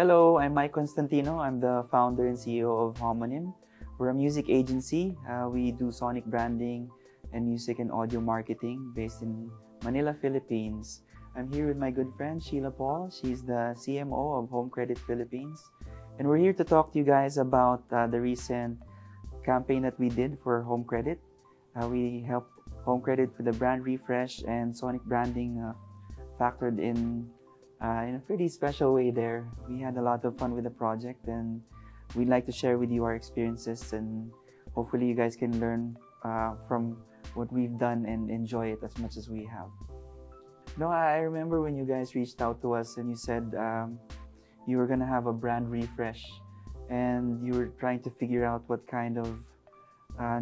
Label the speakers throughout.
Speaker 1: Hello, I'm Mike Constantino. I'm the founder and CEO of Homonym. We're a music agency. We do sonic branding and music and audio marketing based in Manila, Philippines. I'm here with my good friend, Sheila Paul. She's the CMO of Home Credit Philippines. And we're here to talk to you guys about the recent campaign that we did for Home Credit. We helped Home Credit with the brand refresh and sonic branding factored in a pretty special way there. We had a lot of fun with the project, and we'd like to share with you our experiences, and hopefully you guys can learn from what we've done and enjoy it as much as we have. No, I remember when you guys reached out to us and you said you were gonna have a brand refresh, and you were trying to figure out what kind of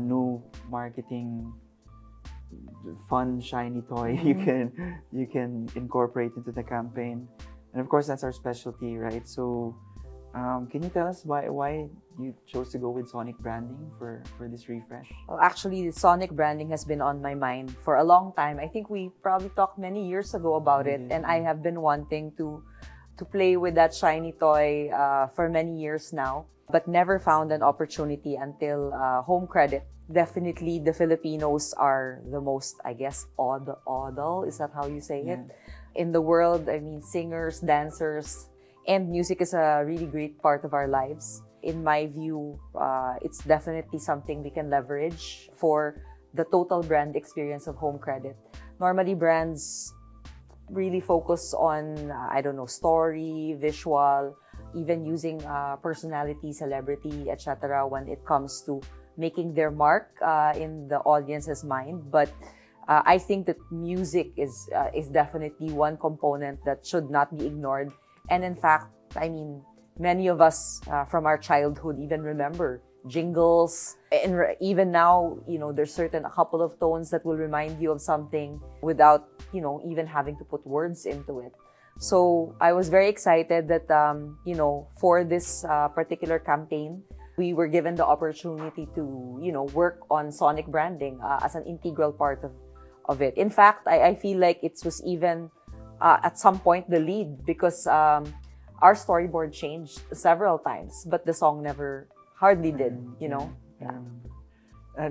Speaker 1: new marketing fun shiny toy you can incorporate into the campaign. And of course, that's our specialty, right? So can you tell us why you chose to go with sonic branding for this refresh?
Speaker 2: Well, actually, the sonic branding has been on my mind for a long time. I think we probably talked many years ago about it, and I have been wanting to play with that shiny toy for many years now, but never found an opportunity until Home Credit. Definitely, the Filipinos are the most, I guess, oddle. Is that how you say it? In the world, I mean, singers, dancers, and music is a really great part of our lives. In my view, it's definitely something we can leverage for the total brand experience of Home Credit. Normally, brands really focus on, I don't know, story, visual, even using personality, celebrity, etc. when it comes to making their mark in the audience's mind. But I think that music is definitely one component that should not be ignored. And in fact, I mean, many of us from our childhood even remember jingles. And even now, you know, there's a couple of tones that will remind you of something without, you know, even having to put words into it. So I was very excited that, you know, for this particular campaign, we were given the opportunity to, you know, work on sonic branding as an integral part of it. In fact, I feel like it was even at some point the lead, because our storyboard changed several times, but the song hardly did, you know.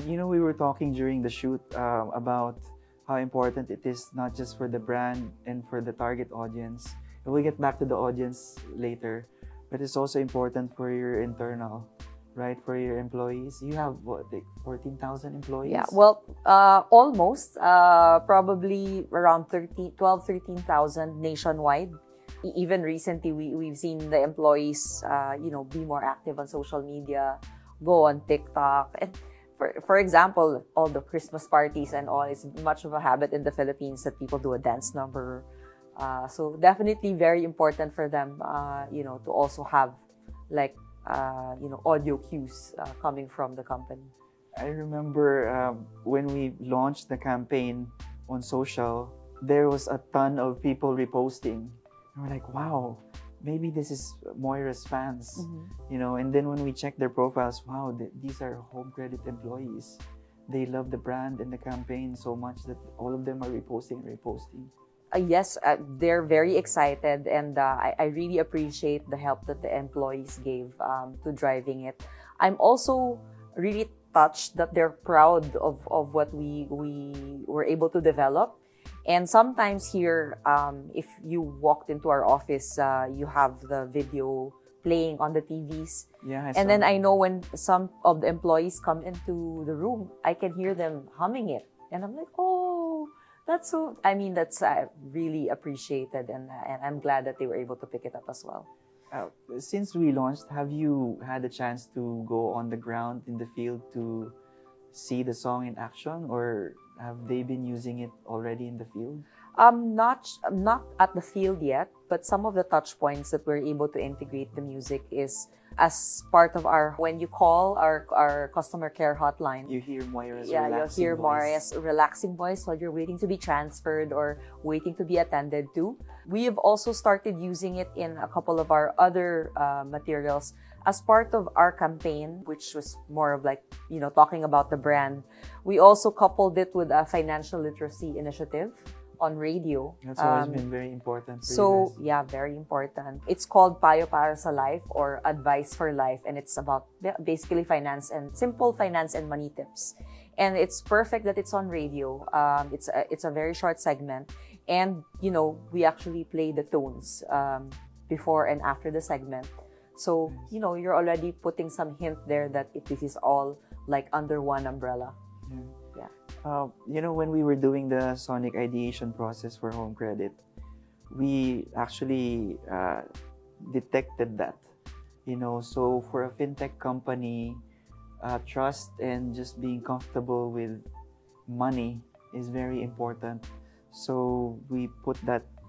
Speaker 1: You know, we were talking during the shoot about how important it is, not just for the brand and for the target audience. And we'll get back to the audience later, but it's also important for your internal, right? For your employees. You have what, like 14,000 employees?
Speaker 2: Yeah, well, almost, probably around 13,000 nationwide. Even recently, we've seen the employees, you know, be more active on social media, go on TikTok. And for example, all the Christmas parties and all, it's much of a habit in the Philippines that people do a dance number. So definitely very important for them, you know, to also have like, you know, audio cues coming from the company.
Speaker 1: I remember when we launched the campaign on social, there was a ton of people reposting. And we're like, wow, maybe this is Moira's fans, you know. And then when we checked their profiles, wow, these are Home Credit employees. They love the brand and the campaign so much that all of them are reposting.
Speaker 2: Yes, they're very excited, and I really appreciate the help that the employees gave to driving it. I'm also really touched that they're proud of what we were able to develop. And sometimes here, if you walked into our office, you have the video playing on the TVs.
Speaker 1: Yeah,
Speaker 2: and then I know when some of the employees come into the room, I can hear them humming it. And I'm like, oh, that's so, I mean, that's really appreciated, and I'm glad that they were able to pick it up as well.
Speaker 1: Since we launched, have you had a chance to go on the ground in the field to see the song in action, or have they been using it already in the field?
Speaker 2: Not at the field yet, but some of the touch points that we're able to integrate the music is as part of our, when you call our customer care hotline,
Speaker 1: you hear Moira's
Speaker 2: relaxing voice while you're waiting to be transferred or waiting to be attended to. We have also started using it in a couple of our other materials as part of our campaign, which was more of like, you know, talking about the brand. We also coupled it with a financial literacy initiative on radio.
Speaker 1: That's always been very important for you
Speaker 2: So,
Speaker 1: guys.
Speaker 2: yeah, very important. It's called Payo para sa Life or Advice for Life, and it's about basically simple finance and money tips. And it's perfect that it's on radio. It's a very short segment, and we actually play the tones before and after the segment. So you're already putting some hint there that this is all like under one umbrella.
Speaker 1: When we were doing the sonic ideation process for Home Credit, we actually detected that. So for a fintech company, trust and just being comfortable with money is very important. So we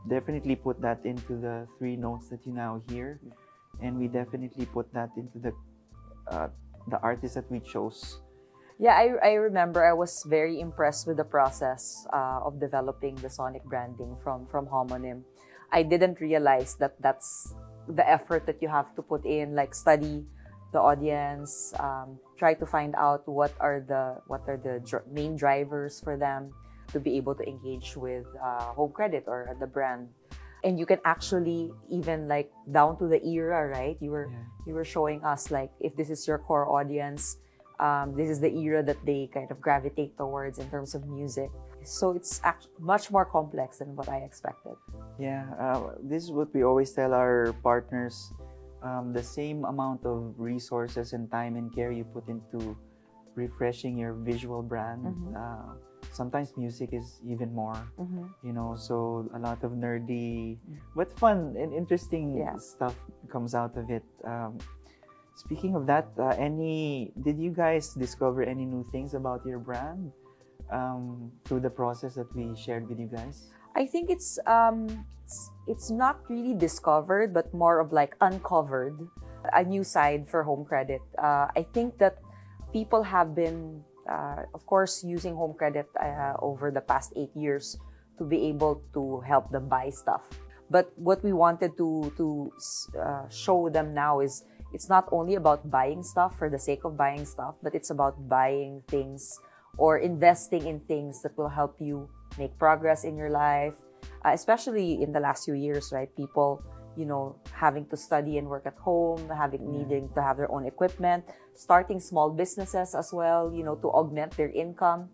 Speaker 1: definitely put that into the 3 notes that you now hear, and we definitely put that into the artist that we chose.
Speaker 2: Yeah, I remember I was very impressed with the process of developing the sonic branding from Homonym. I didn't realize that that's the effort that you have to put in, like study the audience, try to find out what are the main drivers for them to be able to engage with Home Credit or the brand. And you can actually even like down to the era, right? You were showing us like if this is your core audience, this is the era that they kind of gravitate towards in terms of music. So it's much more complex than what I expected.
Speaker 1: Yeah, this is what we always tell our partners. The same amount of resources and time and care you put into refreshing your visual brand, sometimes music is even more, so a lot of nerdy, but fun and interesting stuff comes out of it. Speaking of that, did you guys discover any new things about your brand through the process that we shared with you guys?
Speaker 2: I think it's not really discovered, but more of like uncovered a new side for Home Credit. I think that people have been, of course, using Home Credit over the past 8 years to be able to help them buy stuff. But what we wanted to show them now is it's not only about buying stuff for the sake of buying stuff, but it's about buying things or investing in things that will help you make progress in your life, especially in the last few years, right? People, having to study and work at home, needing to have their own equipment, starting small businesses as well, to augment their income.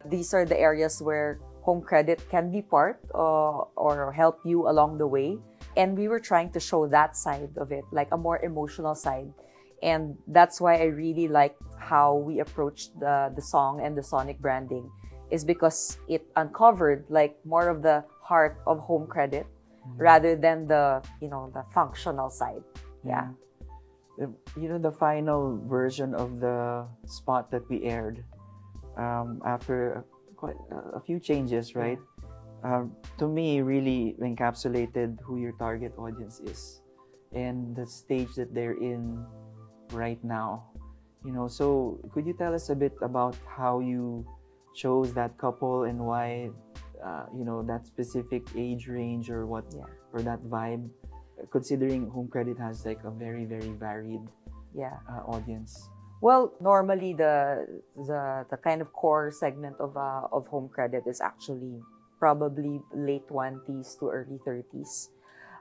Speaker 2: These are the areas where Home Credit can be part or help you along the way. And we were trying to show that side of it, like a more emotional side. And that's why I really liked how we approached the song and the sonic branding, is because it uncovered like more of the heart of Home Credit rather than the functional side. Yeah.
Speaker 1: The final version of the spot that we aired after quite a few changes, right? To me, really encapsulated who your target audience is and the stage that they're in right now. So could you tell us a bit about how you chose that couple and why, that specific age range or or that vibe, considering Home Credit has like a very, very varied audience?
Speaker 2: Well, normally the kind of core segment of Home Credit is actually probably late 20s to early 30s.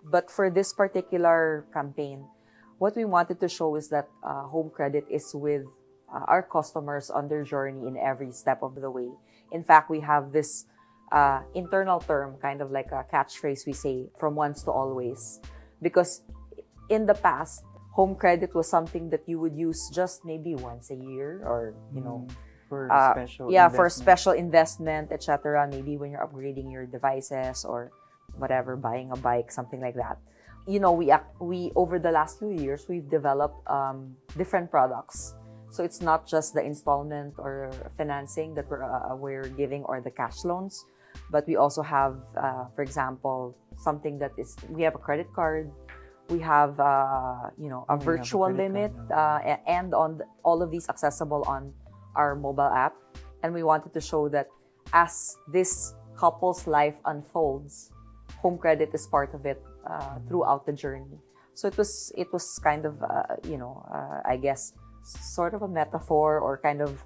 Speaker 2: But for this particular campaign, what we wanted to show is that Home Credit is with our customers on their journey in every step of the way. In fact, we have this internal term, kind of like a catchphrase we say, from once to always. Because in the past, Home Credit was something that you would use just maybe once a year or,
Speaker 1: for special
Speaker 2: investment, etc. Maybe when you're upgrading your devices or whatever, buying a bike, something like that. We over the last few years, we've developed different products. So it's not just the installment or financing that we're giving or the cash loans, but we also have, for example, something that is, we have a credit card, we have, a virtual limit, and all of these accessible on our mobile app. And we wanted to show that as this couple's life unfolds, Home Credit is part of it throughout the journey. So it was kind of, I guess, sort of a metaphor or kind of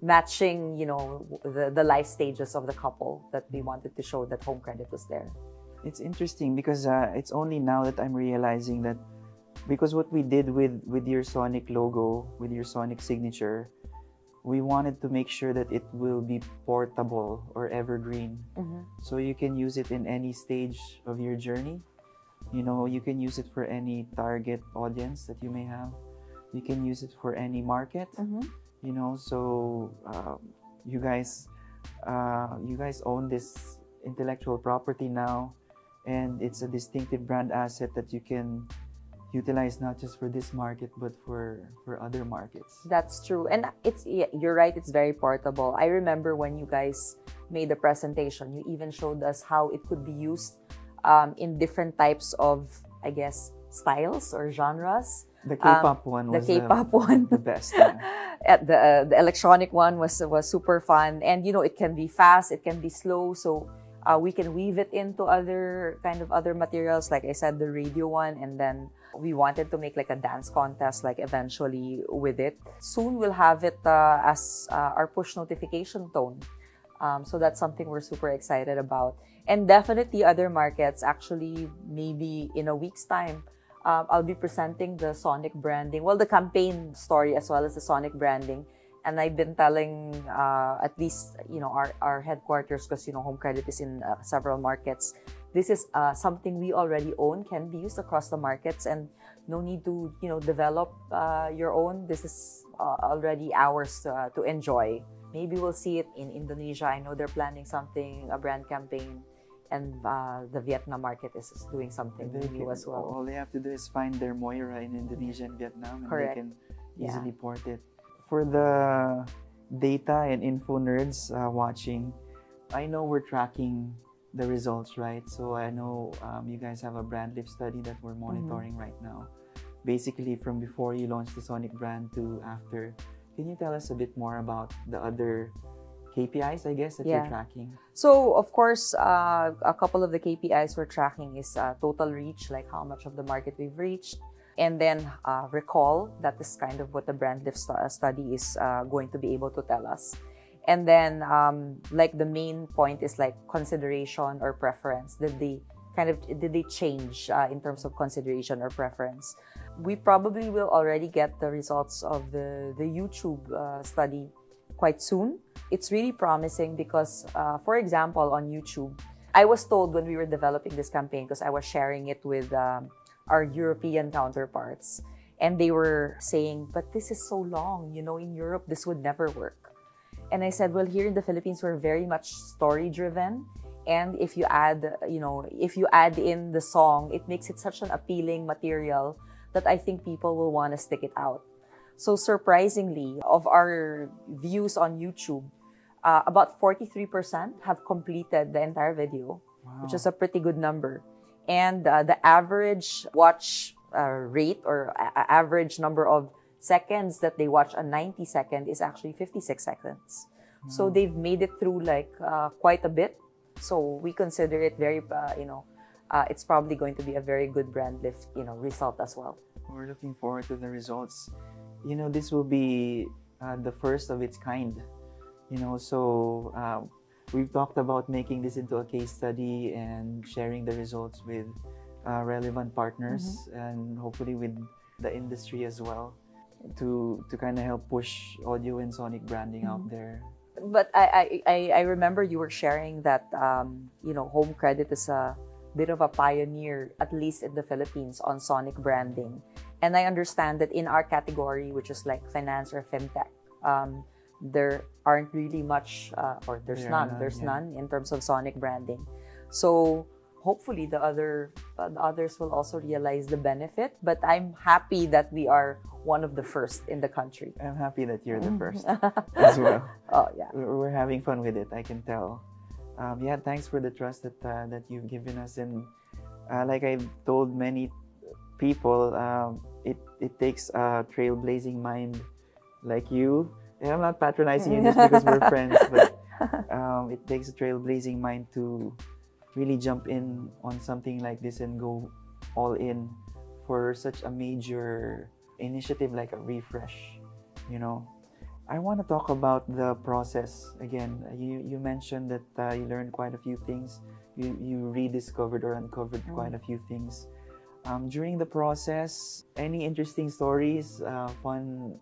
Speaker 2: matching, the life stages of the couple that we wanted to show that home credit was there.
Speaker 1: It's interesting because it's only now that I'm realizing that because what we did with your Sonic logo, with your Sonic signature, we wanted to make sure that it will be portable or evergreen. So you can use it in any stage of your journey. You can use it for any target audience that you may have. You can use it for any market. So you guys own this intellectual property now, and it's a distinctive brand asset that you can utilize not just for this market but for other markets.
Speaker 2: That's true, and you're right, it's very portable. I remember when you guys made the presentation, you even showed us how it could be used in different types of, I guess, styles or genres.
Speaker 1: The K-pop one was the best.
Speaker 2: The electronic one was super fun, and it can be fast, it can be slow, so we can weave it into other materials, like I said, the radio one, and then we wanted to make like a dance contest, like eventually with it. Soon we'll have it as our push notification tone. So that's something we're super excited about. And definitely other markets, actually, maybe in a week's time, I'll be presenting the Sonic branding, the campaign story as well as the Sonic branding. And I've been telling at least, our headquarters, because, home credit is in several markets. This is something we already own, can be used across the markets, and no need to, develop your own. This is already ours to enjoy. Maybe we'll see it in Indonesia. I know they're planning something, a brand campaign. And the Vietnam market is doing something new as well.
Speaker 1: All they have to do is find their Moira in Indonesia and Vietnam, and
Speaker 2: Correct.
Speaker 1: they can easily port it. For the data and info nerds watching, I know we're tracking the results, right? So I know you guys have a brand lift study that we're monitoring right now. Basically, from before you launched the Sonic brand to after. Can you tell us a bit more about the other KPIs, I guess, that you're tracking?
Speaker 2: So, of course, a couple of the KPIs we're tracking is total reach, like how much of the market we've reached. And then recall, that is kind of what the brand lift study is going to be able to tell us. And then, like the main point is like consideration or preference. Did they change in terms of consideration or preference? We probably will already get the results of the YouTube study quite soon. It's really promising because, for example, on YouTube, I was told when we were developing this campaign, because I was sharing it with our European counterparts, and they were saying, but this is so long, in Europe, this would never work. And I said, well, here in the Philippines, we're very much story-driven. And if you add in the song, it makes it such an appealing material that I think people will want to stick it out. So surprisingly, of our views on YouTube, about 43% have completed the entire video, which is a pretty good number. And the average watch rate or average number of seconds that they watch a 90-second is actually 56 seconds. So they've made it through like quite a bit. So we consider it very, it's probably going to be a very good brand lift, result as well.
Speaker 1: We're looking forward to the results. This will be the first of its kind. So we've talked about making this into a case study and sharing the results with relevant partners and hopefully with the industry as well to kind of help push audio and Sonic branding out there.
Speaker 2: But I remember you were sharing that Home Credit is a bit of a pioneer, at least in the Philippines, on Sonic branding. And I understand that in our category, which is like finance or fintech, there aren't really much, or there's none in terms of Sonic branding. So hopefully the others will also realize the benefit. But I'm happy that we are one of the first in the country.
Speaker 1: I'm happy that you're the first as well.
Speaker 2: Oh yeah,
Speaker 1: we're having fun with it, I can tell. Thanks for the trust that you've given us, and like I've told many people, it takes a trailblazing mind like you. And I'm not patronizing you just because we're friends, but it takes a trailblazing mind to really jump in on something like this and go all in for such a major initiative like a refresh, I want to talk about the process again. You mentioned that you learned quite a few things. You rediscovered or uncovered quite a few things. During the process, any interesting stories, fun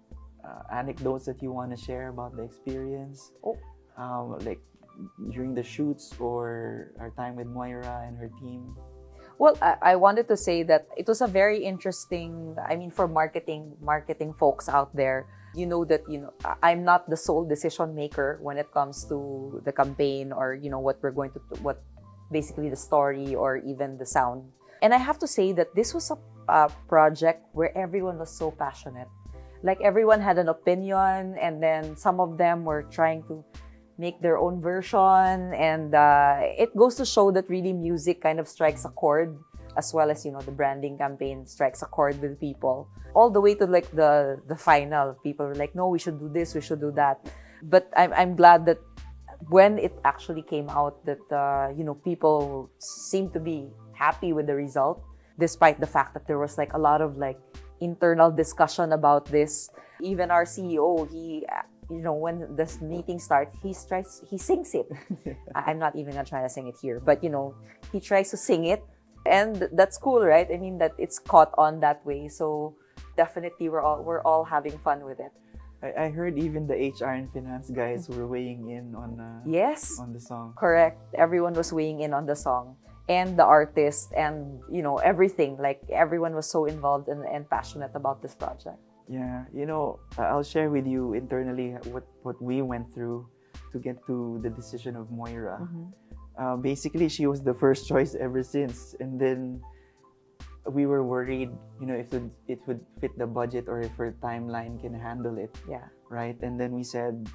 Speaker 1: anecdotes that you want to share about the experience? Like during the shoots or our time with Moira and her team?
Speaker 2: Well, I wanted to say that it was a very interesting, I mean, for marketing folks out there, you know that, I'm not the sole decision maker when it comes to the campaign or, what we're going to, what basically the story or even the sound. And I have to say that this was a project where everyone was so passionate. Like everyone had an opinion, and then some of them were trying to make their own version, and it goes to show that really music kind of strikes a chord, as well as the branding campaign strikes a chord with people, all the way to like the final. People were like, no, we should do this, we should do that. But I'm glad that when it actually came out that people seem to be happy with the result, despite the fact that there was like a lot of like internal discussion about this. Even our CEO, he when this meeting starts, he sings it. I'm not even gonna try to sing it here, but he tries to sing it, and that's cool, right? I mean, that it's caught on that way. So definitely, we're all having fun with it.
Speaker 1: I heard even the HR and finance guys were weighing in on
Speaker 2: yes,
Speaker 1: on the song.
Speaker 2: Correct. Everyone was weighing in on the song, and the artist, and everything. Like everyone was so involved and passionate about this project.
Speaker 1: Yeah, I'll share with you internally what we went through to get to the decision of Moira. Basically, she was the first choice ever since, and then we were worried, if it would fit the budget or if her timeline can handle it.
Speaker 2: Yeah.
Speaker 1: Right? And then we said,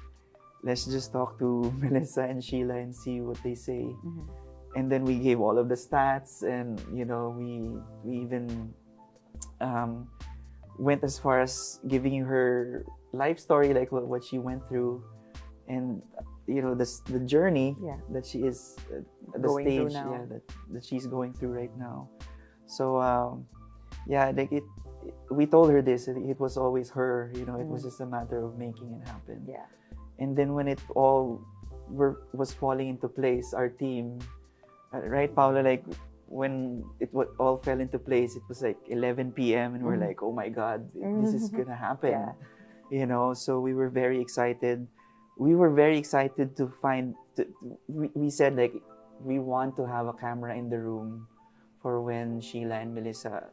Speaker 1: let's just talk to Melissa and Sheila and see what they say. And then we gave all of the stats, and we even went as far as giving her life story, like what she went through, and the journey that she is at the stage that she's going through right now. So like we told her this, it was always her, it was just a matter of making it happen.
Speaker 2: Yeah.
Speaker 1: And then when it all was falling into place, our team, right, Paula, like when it all fell into place, it was like 11 p.m. and we're like, oh my God, this is gonna happen. So we were very excited. We were very excited to we said like, we want to have a camera in the room for when Sheila and Melissa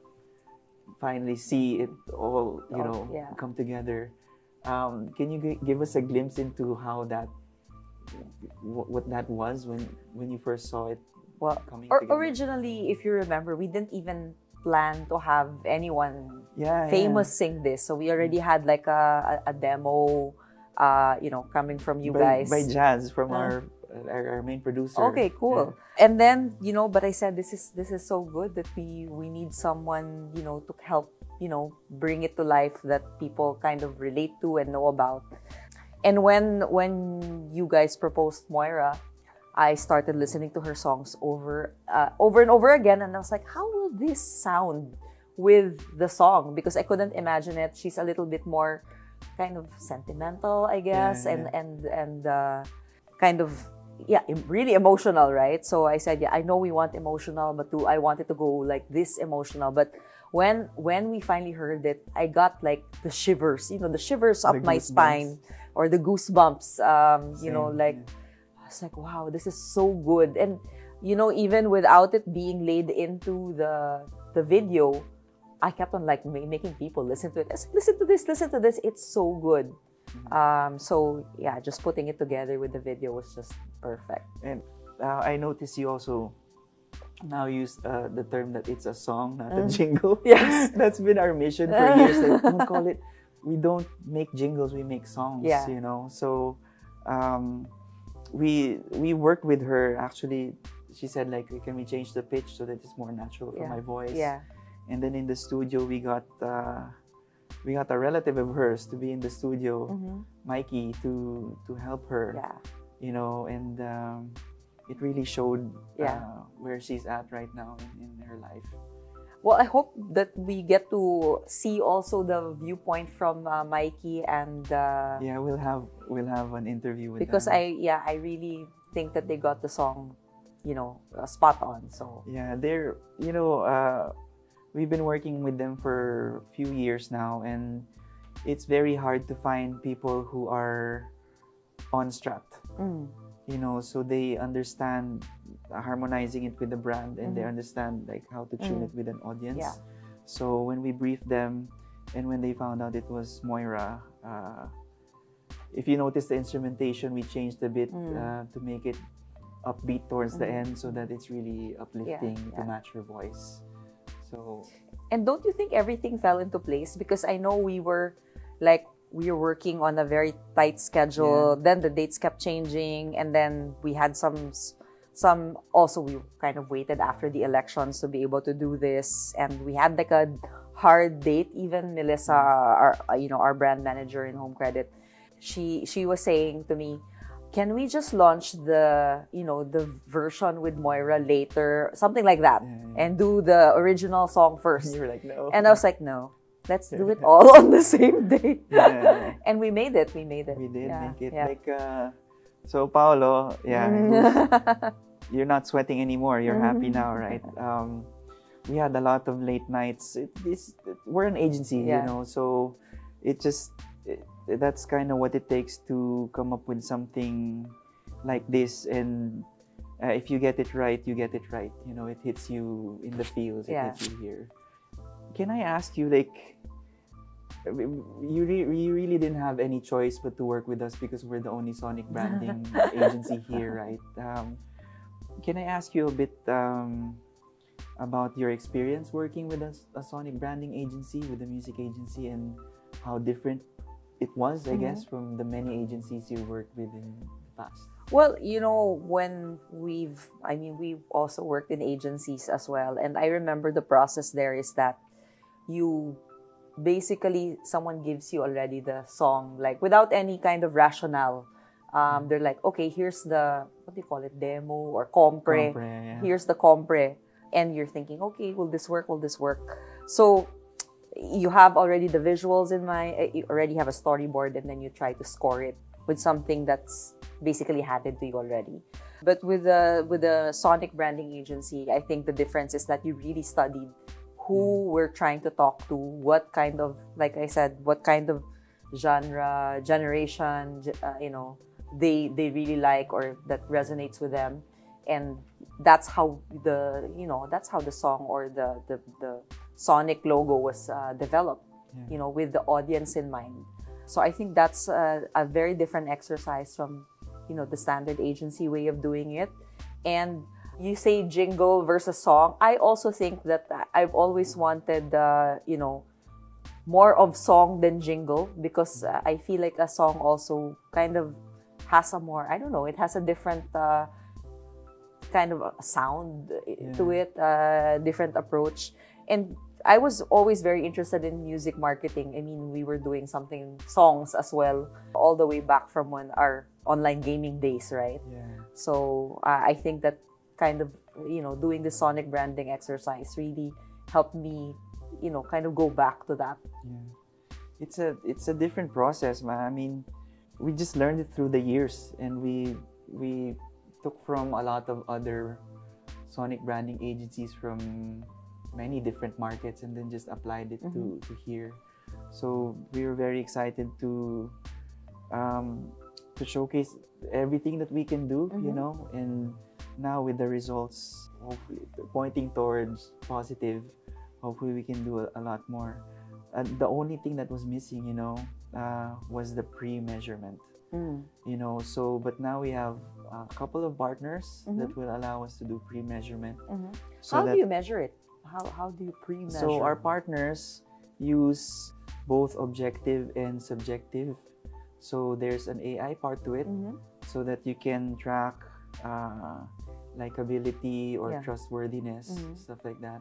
Speaker 1: finally see it all, come together. Can you give us a glimpse into how what that was when you first saw it?
Speaker 2: Well, originally, if you remember, we didn't even plan to have anyone famous sing this. So we already had like a demo, coming from you guys.
Speaker 1: By Jazz, from our main producer.
Speaker 2: Okay, cool. Yeah. And then, but I said, this is so good that we need someone, to help, bring it to life that people kind of relate to and know about. And when you guys proposed Moira, I started listening to her songs over and over again, and I was like, how will this sound with the song? Because I couldn't imagine it. She's a little bit more kind of sentimental, I guess, and kind of really emotional, right? So I said, I know we want emotional, but I wanted to go like this emotional. But when we finally heard it, I got like the shivers, the shivers up my spine, or the goosebumps, like. I was like, wow, this is so good. And, even without it being laid into the video, I kept on like making people listen to it. I said, listen to this. It's so good. So yeah, just putting it together with the video was just perfect.
Speaker 1: And I noticed you also now use the term that it's a song, not a jingle.
Speaker 2: Yes.
Speaker 1: That's been our mission for years. Like, don't call it, we don't make jingles, we make songs, So, we worked with her. Actually, she said like, can we change the pitch so that it's more natural for my voice?
Speaker 2: Yeah.
Speaker 1: And then in the studio, we got a relative of hers to be in the studio, Mikey, to help her.
Speaker 2: Yeah.
Speaker 1: And it really showed where she's at right now in her life.
Speaker 2: Well, I hope that we get to see also the viewpoint from Mikey and
Speaker 1: Yeah, we'll have an interview with
Speaker 2: because
Speaker 1: them.
Speaker 2: I really think that they got the song, spot on. So
Speaker 1: Yeah, they're we've been working with them for a few years now, and it's very hard to find people who are unstrapped. So they understand harmonizing it with the brand, and they understand like how to tune it with an audience.
Speaker 2: Yeah.
Speaker 1: So when we briefed them, and when they found out it was Moira, if you notice the instrumentation, we changed a bit to make it upbeat towards the end, so that it's really uplifting to match her voice. So.
Speaker 2: And don't you think everything fell into place? Because I know we were working on a very tight schedule. Then the dates kept changing, and then we had some. Also, we kind of waited after the elections to be able to do this, and we had like a hard date. Even Melissa, our brand manager in Home Credit, she was saying to me, "Can we just launch the version with Moira later, something like that, and do the original song first?"
Speaker 1: You were like, "No,"
Speaker 2: and I was like, "No. Let's do it all on the same day." And we made it. We did
Speaker 1: make it. Like, so Paolo, you're not sweating anymore. You're happy now, right? We had a lot of late nights. We're an agency, so that's kind of what it takes to come up with something like this. And if you get it right, you get it right. It hits you in the feels. It hits you here. Can I ask you, like, you really didn't have any choice but to work with us because we're the only sonic branding agency here, right? Can I ask you a bit about your experience working with a sonic branding agency, with a music agency, and how different it was, I guess, from the many agencies you worked with in the past?
Speaker 2: Well, when we've also worked in agencies as well, and I remember the process there is that you basically, someone gives you already the song, like without any kind of rationale. They're like, okay, here's the, what do you call it, demo or compre. Here's the compre. And you're thinking, okay, will this work? Will this work? So you have already the visuals in mind, you already have a storyboard, and then you try to score it with something that's basically handed to you already. But with the sonic branding agency, I think the difference is that you really studied who we're trying to talk to, what kind of, like I said, what kind of genre, generation, they really like or that resonates with them, and that's how the song or the sonic logo was developed, with the audience in mind. So I think that's a very different exercise from the standard agency way of doing it. And you say jingle versus song. I also think that I've always wanted, more of song than jingle, because I feel like a song also kind of has a more, I don't know, it has a different kind of a sound to it, different approach. And I was always very interested in music marketing. I mean, we were doing songs as well, all the way back from when our online gaming days, right?
Speaker 1: Yeah.
Speaker 2: So I think that kind of, doing the sonic branding exercise really helped me, kind of go back to that.
Speaker 1: Yeah. It's a different process, man. I mean, we just learned it through the years, and we took from a lot of other sonic branding agencies from many different markets, and then just applied it to here. So we were very excited to showcase everything that we can do, and now with the results hopefully pointing towards positive, hopefully we can do a lot more. The only thing that was missing, was the pre-measurement. So but now we have a couple of partners that will allow us to do pre-measurement. So
Speaker 2: how do you measure it? How do you pre-measure?
Speaker 1: So our partners use both objective and subjective. So there's an AI part to it, so that you can track likability or trustworthiness, stuff like that.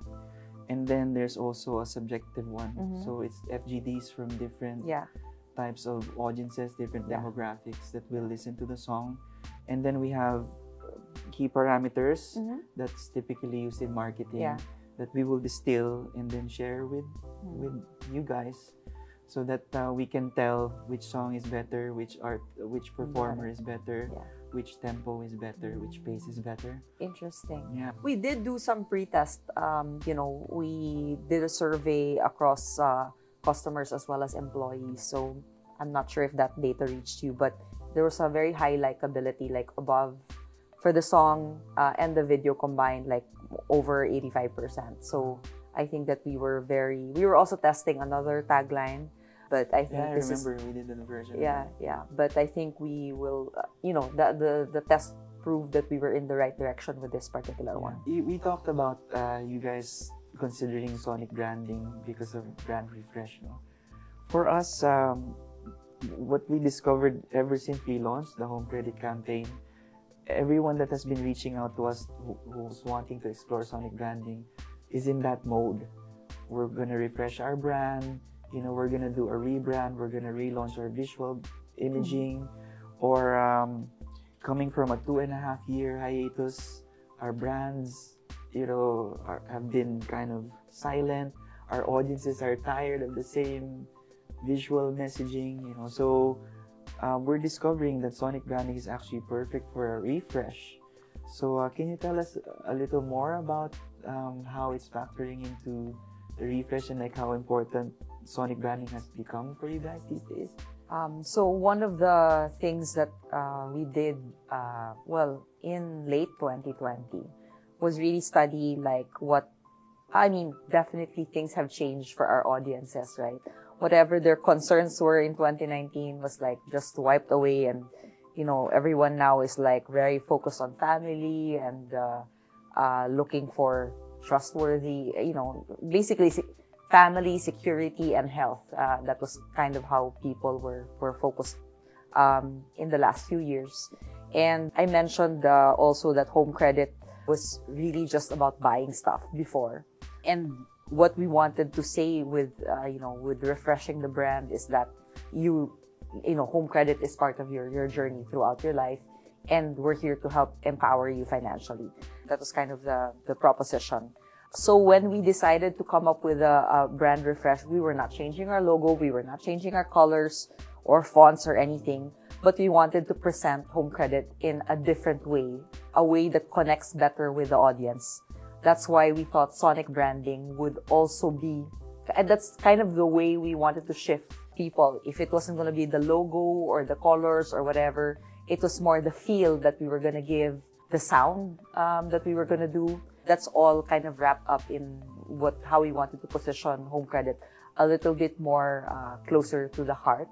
Speaker 1: And then there's also a subjective one. So it's FGDs from different types of audiences, different demographics that will listen to the song. And then we have key parameters that's typically used in marketing. that we will distill and then share with you guys, so that we can tell which song is better, which performer is better, which tempo is better, which pace is better.
Speaker 2: Interesting.
Speaker 1: Yeah.
Speaker 2: We did do some pre-test. We did a survey across customers as well as employees. So I'm not sure if that data reached you, but there was a very high likability, like above, for the song and the video combined, like over 85%. So I think that we were also testing another tagline, but I think
Speaker 1: I remember we did the version.
Speaker 2: But I think we will, the test proved that we were in the right direction with this particular one.
Speaker 1: We talked about you guys considering sonic branding because of brand refresh. No? For us, what we discovered ever since we launched the Home Credit campaign, everyone that has been reaching out to us who's wanting to explore sonic branding is in that mode. We're gonna refresh our brand, we're gonna do a rebrand, we're gonna relaunch our visual imaging, or coming from a 2.5-year hiatus, our brands, have been kind of silent. Our audiences are tired of the same visual messaging, so we're discovering that sonic branding is actually perfect for a refresh. So can you tell us a little more about how it's factoring into the refresh and like how important sonic branding has become for you guys these days?
Speaker 2: So one of the things that we did, in late 2020 was really study definitely things have changed for our audiences, right? Whatever their concerns were in 2019 was like just wiped away, and everyone now is like very focused on family and looking for trustworthy, basically family, security, and health. That was kind of how people were focused in the last few years. And I mentioned also that home credit was really just about buying stuff before. And what we wanted to say with refreshing the brand is that home credit is part of your journey throughout your life, and we're here to help empower you financially. That was kind of the proposition. So when we decided to come up with a brand refresh, we were not changing our logo, we were not changing our colors or fonts or anything, but we wanted to present home credit in a different way, a way that connects better with the audience. That's why we thought sonic branding would also be, and that's kind of the way we wanted to shift people. If it wasn't going to be the logo or the colors or whatever, it was more the feel that we were going to give, the sound that we were going to do. That's all kind of wrapped up in how we wanted to position home credit, a little bit more closer to the heart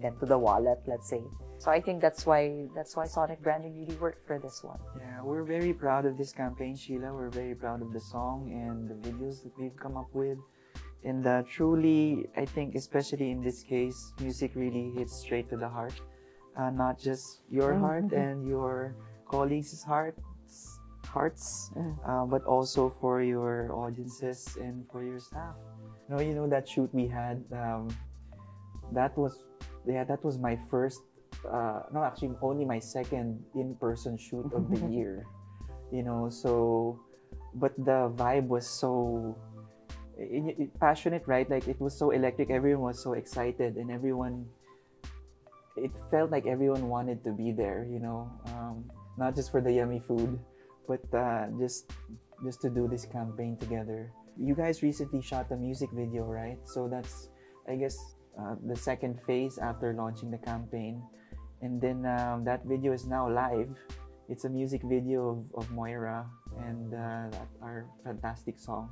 Speaker 2: than to the wallet, let's say. So I think that's why sonic branding really worked for this one.
Speaker 1: Yeah, we're very proud of this campaign, Sheila. We're very proud of the song and the videos that we've come up with. And truly, I think especially in this case, music really hits straight to the heart. Not just your heart and your colleagues' hearts, but also for your audiences and for your staff. That shoot we had, that was my first, only my second in-person shoot of the year. But the vibe was so passionate, right? Like it was so electric, everyone was so excited, and it felt like everyone wanted to be there, not just for the yummy food, but just to do this campaign together. You guys recently shot a music video, right? So that's, I guess, the second phase after launching the campaign. And then that video is now live. It's a music video of Moira and our fantastic song.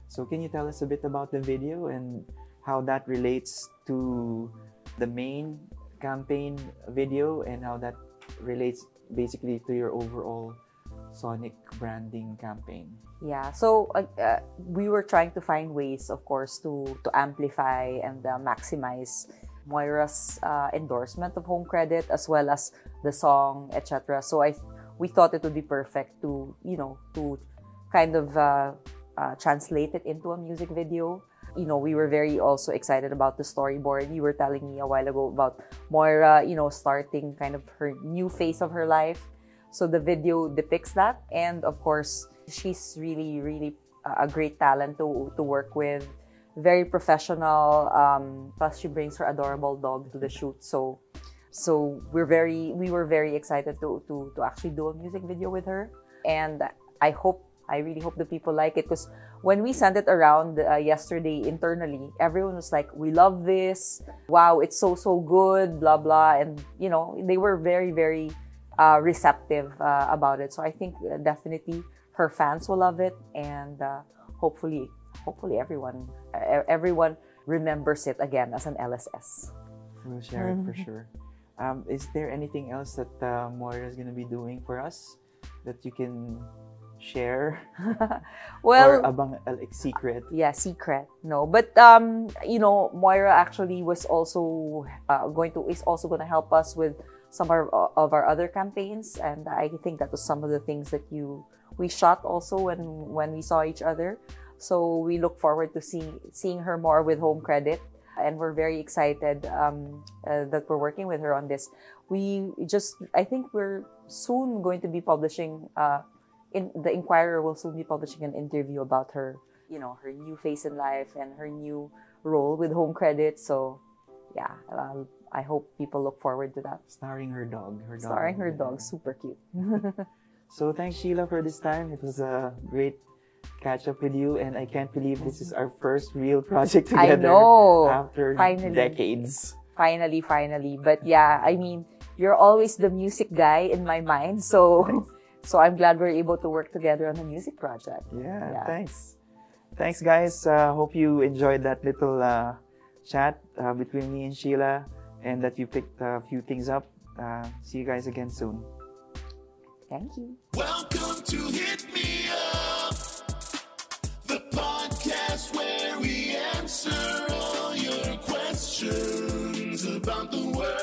Speaker 1: So can you tell us a bit about the video and how that relates to the main campaign video and how that relates basically to your overall sonic branding campaign?
Speaker 2: Yeah, so we were trying to find ways, of course, to amplify and maximize Moira's endorsement of home credit as well as the song, etc. So we thought it would be perfect to kind of translate it into a music video. We were very also excited about the storyboard. You were telling me a while ago about Moira, starting kind of her new phase of her life. So the video depicts that. And of course, she's really, really a great talent to work with. Very professional. Plus, she brings her adorable dog to the shoot. So we were very excited to actually do a music video with her. And I really hope the people like it, because when we sent it around yesterday internally, everyone was like, "We love this! Wow, it's so good!" Blah blah, and they were very very receptive about it. So I think definitely her fans will love it, and hopefully everyone remembers it again as an LSS.
Speaker 1: We'll share it for sure. Is there anything else that Moira is going to be doing for us that you can share?
Speaker 2: Well,
Speaker 1: or abang secret?
Speaker 2: Yeah, secret. No, but Moira actually was also is also going to help us with some of our other campaigns, and I think that was some of the things that we shot also when we saw each other. So we look forward to seeing her more with Home Credit, and we're very excited that we're working with her on this. I think we're soon going to be publishing. The Inquirer will soon be publishing an interview about her, her new phase in life and her new role with Home Credit. So, yeah, I hope people look forward to that.
Speaker 1: Starring her dog.
Speaker 2: Starring her dog. Super cute.
Speaker 1: So thanks, Sheila, for this time. It was a great catch up with you, and I can't believe this is our first real project together.
Speaker 2: I know.
Speaker 1: After decades.
Speaker 2: Finally. But yeah, I mean, you're always the music guy in my mind, so I'm glad we're able to work together on a music project.
Speaker 1: Yeah. Thanks guys. Hope you enjoyed that little chat between me and Sheila, and that you picked a few things up. See you guys again soon.
Speaker 2: Thank you.
Speaker 3: Welcome to Hit Me Up, the podcast where we answer all your questions about the world.